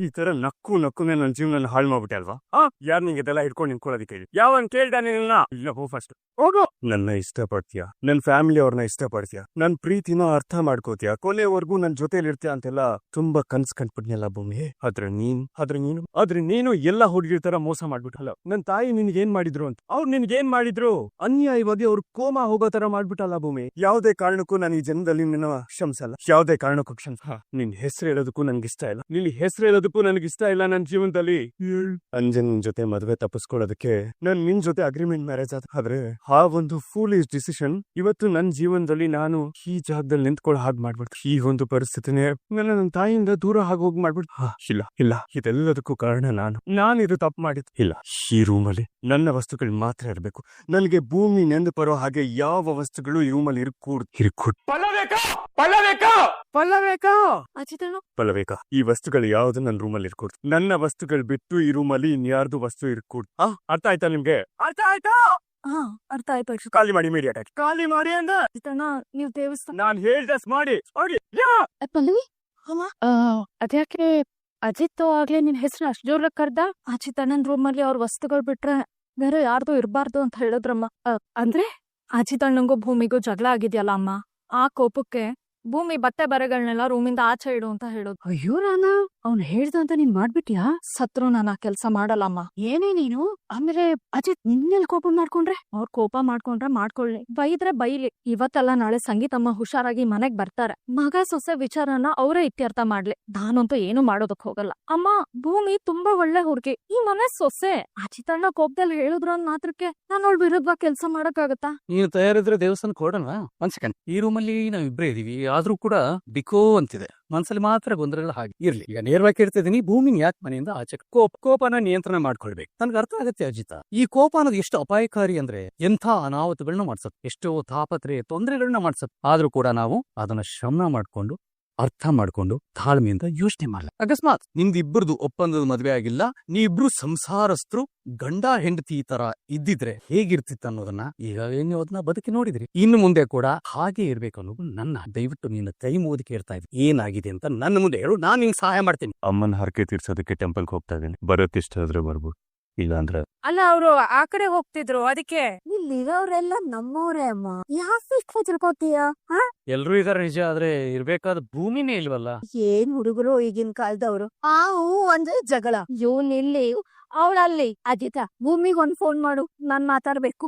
ಈ ತರ ನಕ್ಕುನೆ ನನ್ನ ಜೀವನ ಹಾಳು ಮಾಡ್ಬಿಟ್ಟೆ ಅಲ್ವಾ? ಯಾರು ನಿಂಗೆ ಇದೆಲ್ಲ ಇಟ್ಕೊಂಡು ನಿಂತ್ಕೊಳ್ಳೋದಕ್ಕೆ ಹೇಳಿ? ಯಾವನ್ ಕೇಳ್ದ ನಿನ್ನ? ಇಲ್ಲ, ಹೋ ಫಸ್ಟ್ ಹೋಗು. ನನ್ನ ಇಷ್ಟಪಡ್ತೀಯ, ನನ್ ಫ್ಯಾಮಿಲಿ ಅವ್ರನ್ನ ಇಷ್ಟಪಡ್ತೀಯ, ನನ್ ಪ್ರೀತಿನ ಅರ್ಥ ಮಾಡ್ಕೋತೀಯ, ಕೊನೆವರೆಗೂ ನನ್ ಜೊತೆಲಿ ಇರ್ತೀಯ ಅಂತೆಲ್ಲ ತುಂಬಾ ಕನ್ಸ್ ಕಂಡ್ಬಿಟ್ನಲ್ಲ ಭೂಮಿ. ಆದ್ರೆ ನೀನು ಎಲ್ಲ ಹುಡುಗಿರ ತರ ಮೋಸ ಮಾಡ್ಬಿಟ್ಟಲ್ಲ. ನನ್ ತಾಯಿ ನಿನ್ಗೆ ಏನ್ ಮಾಡಿದ್ರು ಅಂತ? ಅವ್ರು ನಿನ್ಗೇನ್ ಮಾಡಿದ್ರು? ಅನ್ಯಾಯವಾಗಿ ಅವ್ರು ಕೋಮಾ ಹೋಗೋ ತರ ಮಾಡ್ಬಿಟ್ಟಲ್ಲ ಭೂಮಿ. ಯಾವುದೇ ಕಾರಣಕ್ಕೂ ನಾನು ಈ ಜನ್ಮದಲ್ಲಿ ನಿನ್ನ ಕ್ಷಮಿಸಲ್ಲ. ಯಾವುದೇ ಕಾರಣಕ್ಕೂ ನಿನ್ ಹೆಸರು ಹೇಳೋದಕ್ಕೂ ನನ್ಗೆ ಇಷ್ಟ ಇಲ್ಲ. ನಿನ್ ಹೆಸರು ಹೇಳೋದಕ್ಕೂ ನನ್ಗೆ ಇಷ್ಟ ಇಲ್ಲ. ನನ್ನ ಜೀವನದಲ್ಲಿ ಅಂಜನ್ ಜೊತೆ ಮದುವೆ ತಪ್ಪಿಸ್ಕೊಳ್ಳೋದಕ್ಕೆ ನನ್ ನಿನ್ ಜೊತೆ ಅಗ್ರಿಮೆಂಟ್ ಮ್ಯಾರೇಜ್ ಆದ್ರೆ ಆ ಒಂದು ಫೂಲಿಶ್ ಡಿಸಿಷನ್ ಇವತ್ತು ನನ್ನ ಜೀವನದಲ್ಲಿ ನಾನು ಈ ಜಾಗದಲ್ಲಿ ನಿಂತ್ಕೊಳ್ಳೋ ಹಾಗೆ ಮಾಡ್ಬಿಡ್ತು. ಈ ಒಂದು ಪರಿಸ್ಥಿತಿನೇ ನನ್ನ ತಾಯಿಯಿಂದ ದೂರ ಹೋಗಿ ಮಾಡ್ಬಿಡ್ತು. ಇಲ್ಲ ಇದೆಲ್ಲದಕ್ಕೂ ಕಾರಣ ನಾನು ಇದು ತಪ್ಪು ಮಾಡಿದ್ದು. ಇಲ್ಲ, ಈ ರೂಮಲ್ಲಿ ನನ್ನ ವಸ್ತುಗಳು ಮಾತ್ರ ಇರಬೇಕು. ನನಗೆ ಭೂಮಿ ನೆಂದು ಬರೋ ಹಾಗೆ ಯಾವ ವಸ್ತುಗಳು ಈ ರೂಮಲ್ಲಿ ಇರ್ಕೂಡ್. ಪಲ್ಲವೇಕ, ಈ ವಸ್ತುಗಳು ಯಾವ್ದು ನನ್ನ ರೂಮಲ್ಲಿ ಇರ್ಕೂಡ್ದು. ನನ್ನ ವಸ್ತುಗಳು ಬಿಟ್ಟು ಈ ರೂಮಲ್ಲಿ ಇನ್ಯಾರ್ದು ವಸ್ತು ಇರ್ಕೂಡ್ದು. ಅರ್ಥ ಆಯ್ತಾ ನಿಮ್ಗೆ? ಅರ್ಥ ಆಯ್ತಾ? ಅರ್ಥ ಆಯ್ತು. ಖಾಲಿ ಮಾಡಿ, ಇಮಿಡಿಯೇಟ್ ಆಗಿ ಖಾಲಿ ಮಾಡಿ ಅಂದ. ನೀವ್ ದೇವಸ್ಥಾನ ನಾನ್ ಹೇಳ್ದಸ್ ಮಾಡಿ. ಪಲ್ಲವಿ, ಅದ್ಯಾಕೆ ಅಜಿತ್ ಆಗ್ಲೇ ನಿನ್ ಹೆಸರು ಅಷ್ಟು ಜೋರ ಕರ್ದ? ಅಜಿತ್ ಅಣ್ಣನ್ ರೂಮ್ ಅಲ್ಲಿ ಅವ್ರ ವಸ್ತುಗಳು ಬಿಟ್ರೆ ಬೇರೆ ಯಾರ್ದು ಇರ್ಬಾರ್ದು ಅಂತ ಹೇಳಿದ್ರಮ್ಮ. ಅಂದ್ರೆ ಅಜಿತ್ ಅಣ್ಣಂಗೂ ಭೂಮಿಗೂ ಜಗಳ ಆಗಿದ್ಯಲ್ಲ ಅಮ್ಮ, ಆ ಕೋಪಕ್ಕೆ ಭೂಮಿ ಬಟ್ಟೆ ಬರೆಗಳನ್ನೆಲ್ಲ ರೂಮಿಂದ ಆಚೆ ಇಡು ಅಂತ ಹೇಳೋದು. ಅಯ್ಯೋ ರಾನ, ಅವ್ನ್ ಹೇಳ್ದಂತ ನೀನ್ ಮಾಡ್ಬಿಟ್ಯಾ? ಸತ್ರು ನಾನು ಆ ಕೆಲ್ಸ ಮಾಡಲ್ಲಮ್ಮ. ಏನೇ ನೀನು? ಆಮೇಲೆ ಅಜಿತ್ ನಿನ್ನೆಲ್ ಕೋಪ ಮಾಡ್ಕೊಂಡ್ರೆ? ಅವ್ರ ಕೋಪ ಮಾಡ್ಕೊಳ್ಳಿ, ಬೈದ್ರೆ ಬೈಲಿ. ಇವತ್ತಲ್ಲ ನಾಳೆ ಸಂಗೀತಮ್ಮ ಹುಷಾರಾಗಿ ಮನೆಗ್ ಬರ್ತಾರೆ. ಮಗ ಸೊಸೆ ವಿಚಾರನ ಅವರೇ ಇತ್ಯರ್ಥ ಮಾಡ್ಲಿ. ನಾನಂತೂ ಏನು ಮಾಡೋದಕ್ ಹೋಗಲ್ಲ. ಅಮ್ಮ, ಭೂಮಿ ತುಂಬಾ ಒಳ್ಳೆ ಹುಡ್ಗಿ, ಈ ಮನೆ ಸೊಸೆ. ಅಜಿತ್ ಅಣ್ಣ ಕೋಪದಲ್ಲಿ ಹೇಳಿದ್ರು ಅಂದ್ ಮಾತ್ರಕ್ಕೆ ನಾನು ಅವಳ ವಿರುದ್ಧ ಕೆಲ್ಸ ಮಾಡಕ್ಕಾಗತ್ತಾ? ನೀನು ತಯಾರಿದ್ರೆ ದೇವಸ್ಥಾನ ಕೊಡೋಣ. ಒಂದ್ ಸೆಕೆಂಡ್, ಈ ರೂಮಲ್ಲಿ ನಾವ್ ಇಬ್ರೇ ಇದೀವಿ, ಆದ್ರೂ ಕೂಡ ಬಿಕೋ ಅಂತಿದೆ. ಮನ್ಸಲ್ಲಿ ಮಾತ್ರ ಗೊಂದಲ ಹಾಗೆ ಇರ್ಲಿ. ಈಗ ನೇರವಾಗಿ ಕೇಳ್ತಿದ್ದೀನಿ, ಭೂಮಿನ ಯಾಕೆ ಮನೆಯಿಂದ ಆಚೆ? ಕೋಪನ ನಿಯಂತ್ರಣ ಮಾಡ್ಕೊಳ್ಬೇಕು. ನನ್ಗೆ ಅರ್ಥ ಆಗತ್ತೆ ಅಜಿತ, ಈ ಕೋಪ ಅನ್ನೋದು ಎಷ್ಟು ಅಪಾಯಕಾರಿ ಅಂದ್ರೆ ಎಂಥ ಅನಾಹುತಗಳನ್ನ ಮಾಡ್ಸತ್, ಎಷ್ಟೋ ತಾಪತ್ರೆ ತೊಂದರೆಗಳನ್ನ ಮಾಡ್ಸತ್. ಆದ್ರೂ ಕೂಡ ನಾವು ಅದನ್ನ ಶ್ರಮ ಮಾಡ್ಕೊಂಡು ಅರ್ಥ ಮಾಡ್ಕೊಂಡು ತಾಳ್ಮೆಯಿಂದ ಯೋಚನೆ ಮಾಡಲ್ಲ. ಅಕಸ್ಮಾತ್ ನಿಮ್ದಿಬ್ಬರದು ಒಪ್ಪಂದದ ಮದ್ವೆ ಆಗಿಲ್ಲ, ನೀವಿಬ್ರು ಸಂಸಾರಸ್ಥರು, ಗಂಡ ಹೆಂಡತಿ ತರ ಇದ್ದಿದ್ರೆ ಹೇಗಿರ್ತಿತ್ತು ಅನ್ನೋದನ್ನ ಈಗ ನೀವು ಅದನ್ನ ಬದುಕಿ ನೋಡಿದ್ರಿ. ಇನ್ನು ಮುಂದೆ ಕೂಡ ಹಾಗೆ ಇರ್ಬೇಕು ಅನ್ನೋದು ನನ್ನ. ದಯವಿಟ್ಟು ನಿನ್ನ ಕೈ ಮುಗಿದು ಕೇಳ್ತಾ ಇದ್ದೀನಿ, ಏನಾಗಿದೆ ಅಂತ ನನ್ನ ಮುಂದೆ ಹೇಳು, ನಾನು ನಿಂಗೆ ಸಹಾಯ ಮಾಡ್ತೀನಿ. ಅಮ್ಮನ ಹರಕೆ ತೀರ್ಸೋದಕ್ಕೆ ಟೆಂಪಲ್ಗೆ ಹೋಗ್ತಾ ಇದ್ದೀನಿ. ಬರೋತ್ತಿಷ್ಟ ಆದ್ರೆ ಬರ್ಬೋದು, ಇಲ್ಲ ಅಂದ್ರೆ ಅಲ್ಲ, ಅವ್ರು ಆ ಕಡೆ ಹೋಗ್ತಿದ್ರು, ಅದಕ್ಕೆ. ಇಲ್ಲಿರೋರೆಲ್ಲ ನಮ್ಮವ್ರೇ ಅಮ್ಮ, ಯಾಕೆ ಹೆದರ್ಕೋತೀಯ? ಎಲ್ರೂ ಇದಾರೆ ನಿಜ, ಆದ್ರೆ ಇರ್ಬೇಕಾದ ಭೂಮಿನೇ ಇಲ್ವಲ್ಲ. ಏನ್ ಹುಡುಗರು ಈಗಿನ ಕಾಲದವ್ರು. ಅಂದ್ರೆ ಜಗಳ. ಇವನ್ ಇಲ್ಲಿ, ಅವಳಲ್ಲಿ. ಅಜಿತ, ಭೂಮಿಗ್ ಒಂದ್ ಫೋನ್ ಮಾಡು, ನಾನ್ ಮಾತಾಡ್ಬೇಕು.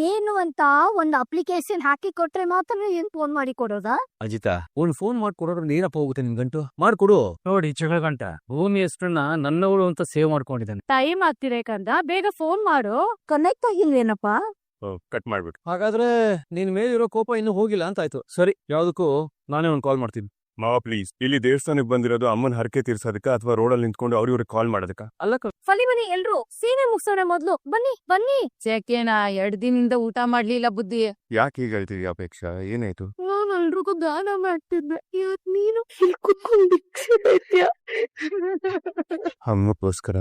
ಏನು ಅಂತ ಒಂದ್ ಅಪ್ಲಿಕೇಶನ್ ಹಾಕಿ ಕೊಟ್ರೆ ಮಾತ್ರ ಏನ್ ಫೋನ್ ಮಾಡಿ ಕೊಡೋದಾ? ಅಜಿತ, ಒಂದ್ ಫೋನ್ ಮಾಡ್ಕೊಡೋದ್ರ ಏನಪ್ಪ ಹೋಗುತ್ತೆ ನಿನ್ ಗಂಟು? ಮಾಡ್ಕೊಡು. ನೋಡಿ ಜಗಳ ಗಂಟ, ಭೂಮಿ ಹೆಸರನ್ನ ನನ್ನವಳು ಅಂತ ಸೇವ್ ಮಾಡ್ಕೊಂಡಿದ್ದಾನೆ. ಟೈಮ್ ಆಗ್ತಿರೇಕಂದ, ಬೇಗ ಫೋನ್ ಮಾಡು. ಕನೆಕ್ಟ್ ಆಗಿಲ್ವೇನಪ್ಪ? ಕಟ್ ಮಾಡ್ಬಿಟ್ಟು. ಹಾಗಾದ್ರೆ ನಿನ್ ಮೇಲಿರೋ ಕೋಪ ಇನ್ನೂ ಹೋಗಿಲ್ಲ ಅಂತ ಆಯ್ತು. ಸರಿ, ಯಾವ್ದಕ್ಕೂ ನಾನೇ ಒಂದ್ ಕಾಲ್ ಮಾಡ್ತೀನಿ. ಮಾವ ಪ್ಲೀಸ್, ಇಲ್ಲಿ ದೇವಸ್ಥಾನಕ್ಕೆ ಬಂದಿರೋದು ಅಮ್ಮನ ಹರಕೆ ತೀರ್ಸೋದಕ್ಕ ಅಥವಾ ರೋಡಲ್ಲಿ ನಿಂತ್ಕೊಂಡು ಅವ್ರಿಗೆ ಕಾಲ್ ಮಾಡೋದಕ್ಕ? ಅಲ್ಲ, ಬನ್ನಿ ಎಲ್ರು ಸೀನೆ ಮುಗ್ಸೋಣ ಮೊದ್ಲು. ಬನ್ನಿ. ಚೆಕೇನ 2 ದಿನದಿಂದ ಊಟ ಮಾಡ್ಲಿಲ್ಲ ಬುದ್ಧಿ. ಯಾಕೆ ಈಗ ಹೇಳ್ತೀವಿ ಅಪೇಕ್ಷಾ? ಏನಾಯ್ತು? ನಾನು ಎಲ್ರಿಗೂ ದಾನ ಮಾಡ್ತಿದ್ದೆ, ನೀನು ಅಮ್ಮಕ್ಕೋಸ್ಕರ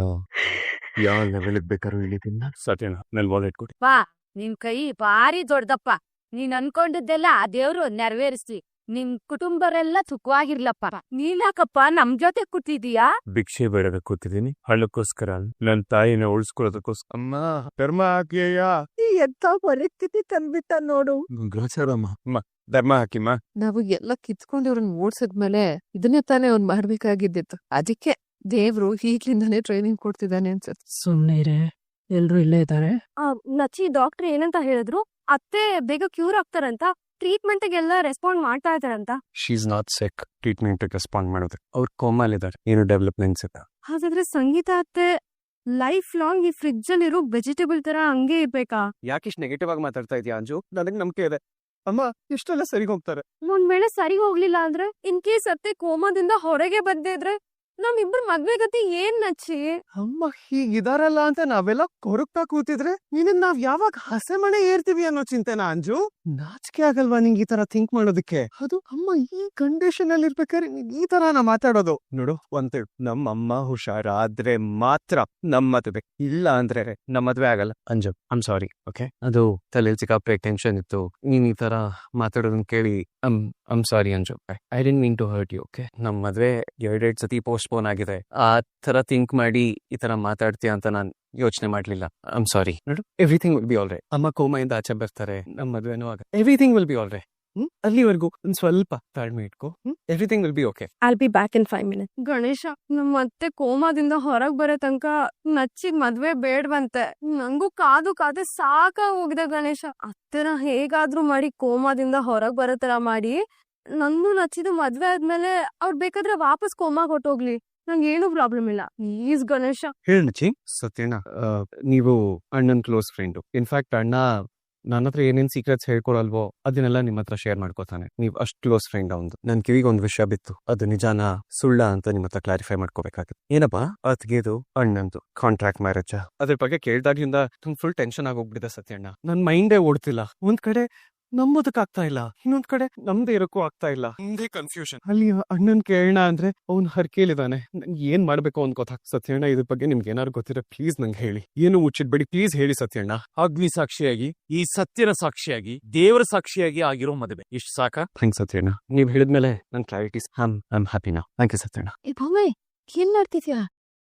ಯಾವ ಲೆವೆಲ್ಗೆ ಬೇಕಾದ್ರೂ ಇಳಿತೀನಿ. ಸತ್ಯನಾ, ನನ್ ವಾಲೆಟ್ ಕೊಡಿ. ಬಾ, ನಿನ್ ಕೈ ಭಾರಿ ದೊಡ್ಡದಪ್ಪ. ನೀನ್ ಅನ್ಕೊಂಡಿದ್ದೆಲ್ಲ ಆ ದೇವ್ರು ನೆರವೇರಿಸ್ಲಿ. ನಿಮ್ ಕುಟುಂಬರೆಲ್ಲ ಸುಖವಾಗಿರ್ಲಪ್ಪ. ನೀನಾಕಪ್ಪ ನಮ್ ಜೊತೆ ಕೂತಿದೀಯಾ? ಭಿಕ್ಷೆ ಬೇಡದ ಕೂತಿದ್ದೀನಿ, ಹಳ್ಳಕ್ಕೋಸ್ಕರ, ನನ್ ತಾಯಿನ ಉಳಿಸ್ಕೊಳ್ಳೋದಕ್ಕೋಸ್ಕರ. ಅಮ್ಮ, ಧರ್ಮ ಹಾಕಿಯಾ? ಎಂತ ಪರಿಸ್ಥಿತಿ ತಂದ್ಬಿಟ್ಟ ನೋಡು. ಗ್ರಾಚಾರಮ್ಮ, ಧರ್ಮ ಹಾಕಿಮ್ಮ. ನಾವು ಎಲ್ಲ ಕಿತ್ಕೊಂಡು ಇವ್ರನ್ನ ಓಡ್ಸಿದ್ಮೇಲೆ ಇದನ್ನೇ ತಾನೇ ಅವ್ನ್ ಮಾಡ್ಬೇಕಾಗಿದ್ದಿತ್ತು. ಅದಕ್ಕೆ ದೇವ್ರು ಈಗ್ಲಿಂದಾನೇ ಟ್ರೈನಿಂಗ್ ಕೊಡ್ತಿದ್ದಾನೆ ಅನ್ಸುತ್ತೆ. ಸುಮ್ನೆ ಇರೇ, ಎಲ್ರು ಇಲ್ಲೇ ಇದ್ದಾರೆ. ನಚ್ಚಿ ಡಾಕ್ಟರ್ ಏನಂತ ಹೇಳಿದ್ರು? ಅತ್ತೆ ಬೇಗ ಕ್ಯೂರ್ ಆಗ್ತಾರಂತ, ಟ್ರೀಟ್ಮೆಂಟ್ ಗೆಲ್ಲ ರೆಸ್ಪಾಂಡ್ ಮಾಡ್ತಾ ಇದಾರಂತ. She is not sick, treatment respond ಮಾಡೋದು. ಅವ್ರು ಕೋಮಲ್ಲಿದ್ದಾರೆ, ಏನು ಡೆವಲಪ್ಮೆಂಟ್ಸ್ ಇಲ್ಲ. ಹಾಗಾದ್ರೆ ಸಂಗೀತ ಅತ್ತೆ ಲೈಫ್ ಲಾಂಗ್ ಈ ಫ್ರಿಡ್ಜ್ ಅಲ್ಲಿರೋ ವೆಜಿಟೇಬಲ್ ತರ ಹಂಗೆ ಇರ್ಬೇಕಾ? ಯಾಕಿಷ್ಟು ನೆಗೆಟಿವ್ ಆಗಿ ಮಾತಾಡ್ತಾ ಇದೀಯ ಅಂಜು? ನನಗೆ ನಂಬಿಕೆ ಇದೆ ಅಮ್ಮ, ಇಷ್ಟೆಲ್ಲ ಸರಿ ಹೋಗ್ತಾರೆ. ಒಂದ್ ವೇಳೆ ಸರಿ ಹೋಗ್ಲಿಲ್ಲ ಅಂದ್ರೆ, ಇನ್ ಕೇಸ್ ಅತ್ತೆ ಕೋಮಾದಿಂದ ಹೊರಗೆ ಬಂದಿದ್ರೆ ನಮ್ಮಿಬ್ರು ಮದ್ವೆ ಗತಿ ಏನ್ ನಚ್ಚಿ? ಅಮ್ಮ ಹೀಗಿದಾರಲ್ಲ ಅಂತ ನಾವೆಲ್ಲ ಕೊರಗ್ತಾ ಕೂತಿದ್ರೆ ನೀನನ್ನ ನಾವ್ ಯಾವಾಗ ಹಸೆ ಮನೆ ಏರ್ತೀವಿ ಅನ್ನೋ ಚಿಂತೆನಾ ಅಂಜು? ನಾಚಿಕೆ ಆಗಲ್ವಾ ನಿಂಗೆ ಈ ತರ ಥಿಂಕ್ ಮಾಡೋದಕ್ಕೆ? ಅದು ಅಮ್ಮ ಈ ಕಂಡೀಷನ್ ಅಲ್ಲಿ ಇರ್ಬೇಕಾದ್ರೆ ಈ ತರ ನಾ ಮಾತಾಡೋದು. ನೋಡು, ಒಂದ್ ನಮ್ಮ ಅಮ್ಮ ಹುಷಾರಾದ್ರೆ ಮಾತ್ರ ನಮ್ ಮದ್ವೆ, ಇಲ್ಲ ಅಂದ್ರೆ ನಮ್ ಮದ್ವೆ ಆಗಲ್ಲ. Anju, I'm sorry, okay? ಅದು ತಲೆಯಲ್ಲಿ ಸಿಕ್ಕಾಪಟ್ಟೆ ಟೆನ್ಷನ್ ಇತ್ತು. ನೀನ್ ಈ ತರ ಮಾತಾಡೋದನ್ನ ಕೇಳಿ I'm sorry Anju. I didn't mean to hurt you, okay? ನಮ್ ಮದ್ವೆ 2 ಸತಿ ಪೋಸ್ಟ್ ಪೋಸ್ಟ್ಪೋನ್ ಆಗಿದೆ. ಆ ತರ ಥಿಂಕ್ ಮಾಡಿ ಈ ತರ ಮಾತಾಡ್ತೀಯ ಅಂತ ನಾನು ಯೋಚನೆ ಮಾಡ್ಲಿಲ್ಲ. I'm sorry. ನೋಡು, everything will be all right. ಅಮ್ಮ ಕೋಮೆಯಿಂದ ಆಚೆ ಬರ್ತಾರೆ, ನಮ್ಮ ಮದುವೆನೂ ಆಗ, everything will be all right. ಅಲ್ಲಿವರೆಗೂ ಒಂದ್ ಸ್ವಲ್ಪ ತಾಳ್ಮೆ ಇಟ್ಕೋ. Everything will be okay. I'll be back in 5 minutes. Ganesha ನಮ್ ಮತ್ತೆ ಕೋಮಾದಿಂದ ಹೊರಗ್ ಬರೋ ತನಕ ನಚ್ಚಿಗ್ ಮದ್ವೆ ಬೇಡ್ವಂತೆ. ನಂಗೂ ಕಾದು ಸಾಕಾಗ್ ಹೋಗಿದೆ ಗಣೇಶ. ಅತ್ತೆನ ಹೇಗಾದ್ರೂ ಮಾಡಿ ಕೋಮಾದಿಂದ ಹೊರಗ್ ಬರೋ ತರ ಮಾಡಿ ನಂದು ನಚ್ಚಿದು ಮದ್ವೆ ಆದ್ಮೇಲೆ ಅವ್ರ್ ಬೇಕಾದ್ರೆ ವಾಪಸ್ ಕೋಮಾಗ್ ಹೊಟ್ಟೋಗ್ಲಿ, ನಂಗೇನು ಪ್ರಾಬ್ಲಮ್ ಇಲ್ಲ. ಪ್ಲೀಸ್ ಗಣೇಶ. ಹೇಳಿ ಸತ್ಯಣ್ಣ, ನೀವು ಅಣ್ಣನ್ ಕ್ಲೋಸ್ ಫ್ರೆಂಡು. ಇನ್ಫ್ಯಾಕ್ಟ್ ಅಣ್ಣ ನನ್ನ ಹತ್ರ ಏನೇನ್ ಸೀಕ್ರೆಟ್ಸ್ ಹೇಳ್ಕೊಳಲ್ವೋ ಅದನ್ನೆಲ್ಲ ನಿಮ್ಮ ಹತ್ರ ಶೇರ್ ಮಾಡ್ಕೋತಾನೆ. ನೀವ್ ಅಷ್ಟ್ ಕ್ಲೋಸ್ ಫ್ರೆಂಡ್ ಅವಂದು. ನನ್ ಕಿವಿಗೆ ಒಂದ್ ವಿಷಯ ಬಿತ್ತು, ಅದು ನಿಜಾನ ಸುಳ್ಳ ಅಂತ ನಿಮ್ಮ ಹತ್ರ ಕ್ಲಾರಿಫೈ ಮಾಡ್ಕೋಬೇಕಾಗುತ್ತೆ. ಏನಪ್ಪಾ? ಅತ್ಗೆದು ಅಣ್ಣಂದು ಕಾಂಟ್ರಾಕ್ಟ್ ಮ್ಯಾರೇಜ್. ಅದ್ರ ಬಗ್ಗೆ ಕೇಳ್ದಾಗ್ಲಿಂದ ಫುಲ್ ಟೆನ್ಷನ್ ಆಗೋಗ್ಬಿಟ್ಟಿದೆ ಸತ್ಯಣ್ಣ. ನನ್ ಮೈಂಡೇ ಓಡ್ತಿಲ್ಲ. ಒಂದ್ ಕಡೆ ನಂಬೋದಕ್ ಆಗ್ತಾ ಇಲ್ಲ, ಇನ್ನೊಂದ್ ಕಡೆ ನಮ್ದೇ ಇರಕ್ಕೂ ಆಗ್ತಾ ಇಲ್ಲ. ಹಿಂದೆ ಕನ್ಫ್ಯೂಷನ್. ಅಲ್ಲಿ ಅಣ್ಣನ್ ಕೇಳೋಣ ಅಂದ್ರೆ ಅವ್ನ್ ಹರ್ಕೇಲಿದಾನೆ. ಏನ್ ಮಾಡ್ಬೇಕು ಅವ್ನ್ ಗೊತ್ತಾಗ. ಸತ್ಯಣ್ಣ, ಇದ್ರ ಬಗ್ಗೆ ನಿಮ್ಗೆ ಏನಾದ್ರು ಗೊತ್ತಿರ ಪ್ಲೀಸ್ ನಂಗೆ ಹೇಳಿ. ಏನು ಮುಚ್ಚಿಡ್ಬೇಡಿ, ಪ್ಲೀಸ್ ಹೇಳಿ ಸತ್ಯಣ್ಣ. ಅಗ್ನಿ ಸಾಕ್ಷಿಯಾಗಿ, ಈ ಸತ್ಯನ ಸಾಕ್ಷಿಯಾಗಿ, ದೇವರ ಸಾಕ್ಷಿಯಾಗಿ ಆಗಿರೋ ಮದುವೆ. ಇಷ್ಟು ಸಾಕ? ಥ್ಯಾಂಕ್ಸ್ ಸತ್ಯಣ್ಣ. ನೀವ್ ಹೇಳಿದ್ಮೇಲೆ ನನ್ ಕ್ಲಾರಿಟಿ. ಐಮ್ ಹ್ಯಾಪಿ ನಾ. Thank you Satyanna. ಭೂಮಿ, ಏನ್ ಮಾಡ್ತಿದ್ಯಾ?